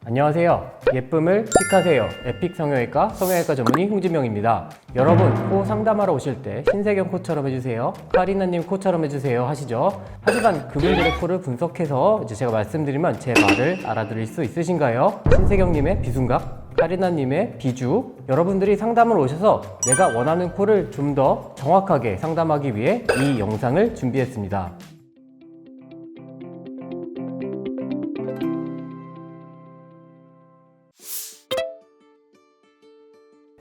안녕하세요. 예쁨을 픽하세요. 에픽 성형외과 성형외과 전문의 홍진명입니다. 여러분, 코 상담하러 오실 때 신세경 코처럼 해주세요, 카리나님 코처럼 해주세요 하시죠? 하지만 그분들의 코를 분석해서 제가 말씀드리면 제 말을 알아들을 수 있으신가요? 신세경님의 비순각, 카리나님의 비주, 여러분들이 상담을 오셔서 내가 원하는 코를 좀 더 정확하게 상담하기 위해 이 영상을 준비했습니다.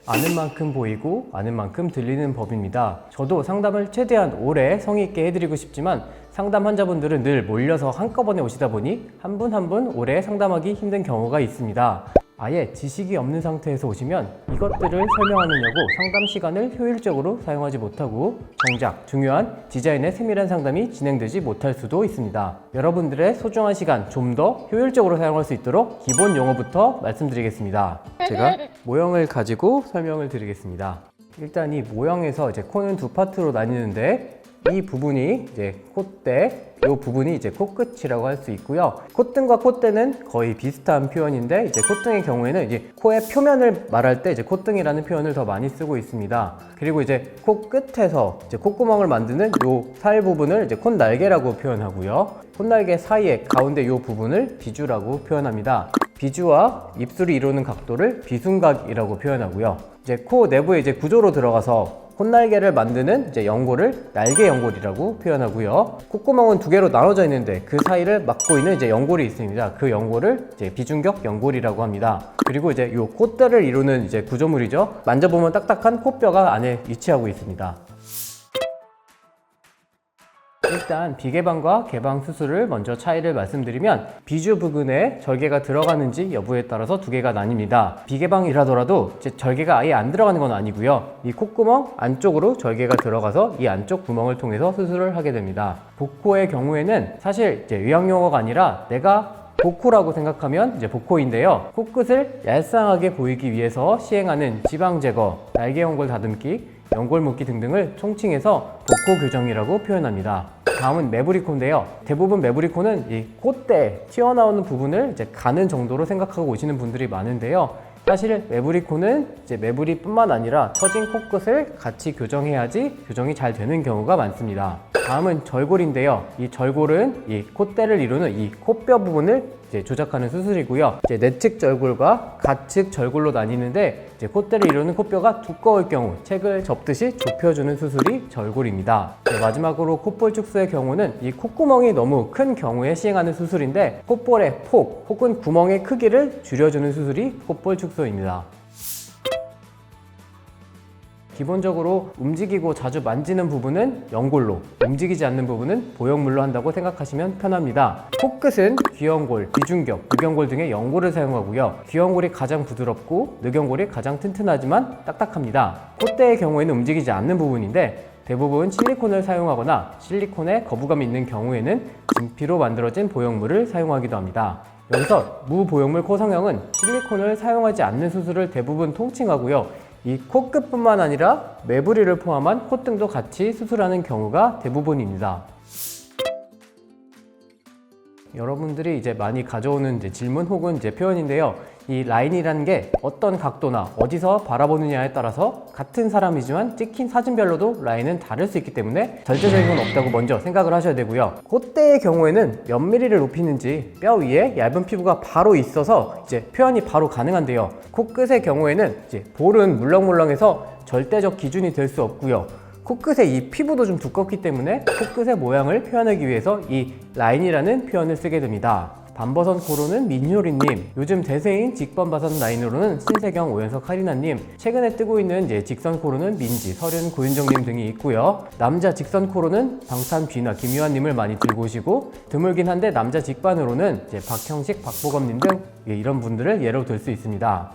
아는 만큼 보이고 아는 만큼 들리는 법입니다. 저도 상담을 최대한 오래 성의 있게 해드리고 싶지만 상담 환자분들은 늘 몰려서 한꺼번에 오시다 보니 한 분 한 분 오래 상담하기 힘든 경우가 있습니다. 아예 지식이 없는 상태에서 오시면 이것들을 설명하느냐고 상담 시간을 효율적으로 사용하지 못하고 정작 중요한 디자인의 세밀한 상담이 진행되지 못할 수도 있습니다. 여러분들의 소중한 시간 좀 더 효율적으로 사용할 수 있도록 기본 용어부터 말씀드리겠습니다. 제가 모형을 가지고 설명을 드리겠습니다. 일단 이 모형에서 코는 두 파트로 나뉘는데 이 부분이 콧대, 이 부분이 코끝이라고 할 수 있고요. 콧등과 콧대는 거의 비슷한 표현인데 콧등의 경우에는 코의 표면을 말할 때 콧등이라는 표현을 더 많이 쓰고 있습니다. 그리고 코끝에서 콧구멍을 만드는 이 살 부분을 콧날개라고 표현하고요. 콧날개 사이에 가운데 이 부분을 비주라고 표현합니다. 비주와 입술이 이루는 각도를 비순각이라고 표현하고요. 코 내부의 구조로 들어가서 콧날개를 만드는 연골을 날개 연골이라고 표현하고요. 콧구멍은 두 개로 나눠져 있는데 그 사이를 막고 있는 연골이 있습니다. 그 연골을 비중격 연골이라고 합니다. 그리고 이 콧대를 이루는 구조물이죠. 만져보면 딱딱한 코뼈가 안에 위치하고 있습니다. 일단 비개방과 개방 수술을 먼저 차이를 말씀드리면 비주 부근에 절개가 들어가는지 여부에 따라서 두 개가 나뉩니다. 비개방이라더라도 절개가 아예 안 들어가는 건 아니고요. 이 콧구멍 안쪽으로 절개가 들어가서 이 안쪽 구멍을 통해서 수술을 하게 됩니다. 복코의 경우에는 사실 의학용어가 아니라 내가 복코라고 생각하면 복코인데요. 코끝을 얄쌍하게 보이기 위해서 시행하는 지방 제거, 날개 연골 다듬기, 연골 묶기 등등을 총칭해서 복코 교정이라고 표현합니다. 다음은 매부리코인데요. 대부분 매부리코는 이 콧대 튀어나오는 부분을 가는 정도로 생각하고 오시는 분들이 많은데요. 사실 매부리코는 매부리뿐만 아니라 처진 코끝을 같이 교정해야지 교정이 잘 되는 경우가 많습니다. 다음은 절골인데요. 이 절골은 이 콧대를 이루는 이 코뼈 부분을 조작하는 수술이고요. 내측 절골과 가측 절골로 나뉘는데 콧대를 이루는 코뼈가 두꺼울 경우 책을 접듯이 좁혀주는 수술이 절골입니다. 마지막으로 콧볼 축소의 경우는 이 콧구멍이 너무 큰 경우에 시행하는 수술인데 콧볼의 폭 혹은 구멍의 크기를 줄여주는 수술이 콧볼 축소입니다. 기본적으로 움직이고 자주 만지는 부분은 연골로, 움직이지 않는 부분은 보형물로 한다고 생각하시면 편합니다. 코끝은 귀연골, 비중격, 늑연골 등의 연골을 사용하고요. 귀연골이 가장 부드럽고 늑연골이 가장 튼튼하지만 딱딱합니다. 콧대의 경우에는 움직이지 않는 부분인데 대부분 실리콘을 사용하거나 실리콘에 거부감이 있는 경우에는 진피로 만들어진 보형물을 사용하기도 합니다. 여기서 무보형물 코성형은 실리콘을 사용하지 않는 수술을 대부분 통칭하고요. 이 코끝뿐만 아니라 매부리를 포함한 콧등도 같이 수술하는 경우가 대부분입니다. 여러분들이 많이 가져오는 질문 혹은 표현인데요. 이 라인이라는 게 어떤 각도나 어디서 바라보느냐에 따라서 같은 사람이지만 찍힌 사진별로도 라인은 다를 수 있기 때문에 절대적인 건 없다고 먼저 생각을 하셔야 되고요. 콧대의 경우에는 몇 미리를 높이는지 뼈 위에 얇은 피부가 바로 있어서 표현이 바로 가능한데요. 코끝의 경우에는 볼은 물렁물렁해서 절대적 기준이 될 수 없고요. 코끝의 이 피부도 좀 두껍기 때문에 코끝의 모양을 표현하기 위해서 이 라인이라는 표현을 쓰게 됩니다. 반버선 코로는 민효리님, 요즘 대세인 직번바선 라인으로는 신세경, 오연석, 카리나님, 최근에 뜨고 있는 직선 코로는 민지, 서륜, 고윤정님 등이 있고요. 남자 직선 코로는 방탄, 쥐나, 김유한님을 많이 들고 오시고 드물긴 한데 남자 직반으로는 박형식, 박보검님 등 이런 분들을 예로 들 수 있습니다.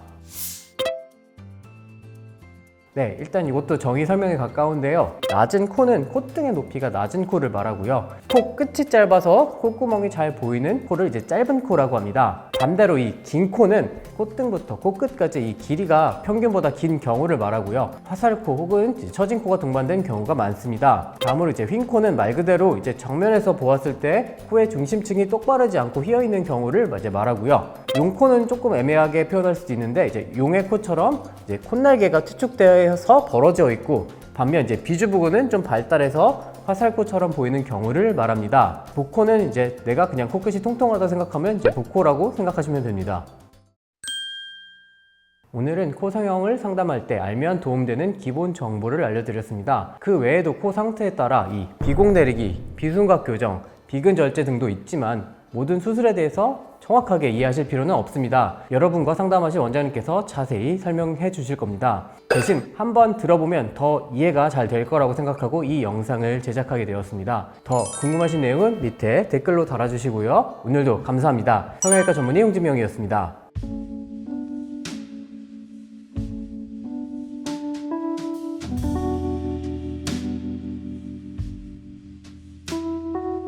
네, 일단 이것도 정의 설명에 가까운데요. 낮은 코는 콧등의 높이가 낮은 코를 말하고요. 코 끝이 짧아서 콧구멍이 잘 보이는 코를 짧은 코라고 합니다. 반대로 이 긴 코는 콧등부터 코끝까지 이 길이가 평균보다 긴 경우를 말하고요. 화살코 혹은 처진 코가 동반된 경우가 많습니다. 다음으로 이제 휜 코는 말 그대로 이제 정면에서 보았을 때 코의 중심층이 똑바르지 않고 휘어 있는 경우를 이제 말하고요. 용코는 조금 애매하게 표현할 수도 있는데 이제 용의 코처럼 이제 콧날개가 투축되어서 벌어져 있고, 반면 이제 비주 부분은 좀 발달해서 화살코처럼 보이는 경우를 말합니다. 복코는 이제 내가 그냥 코끝이 통통하다 생각하면 이제 복코라고 생각하시면 됩니다. 오늘은 코 성형을 상담할 때 알면 도움되는 기본 정보를 알려드렸습니다. 그 외에도 코 상태에 따라 이 비공 내리기, 비순각 교정, 비근 절제 등도 있지만 모든 수술에 대해서 정확하게 이해하실 필요는 없습니다. 여러분과 상담하실 원장님께서 자세히 설명해 주실 겁니다. 대신 한번 들어보면 더 이해가 잘 될 거라고 생각하고 이 영상을 제작하게 되었습니다. 더 궁금하신 내용은 밑에 댓글로 달아주시고요. 오늘도 감사합니다. 성형외과 전문의 홍진명이었습니다.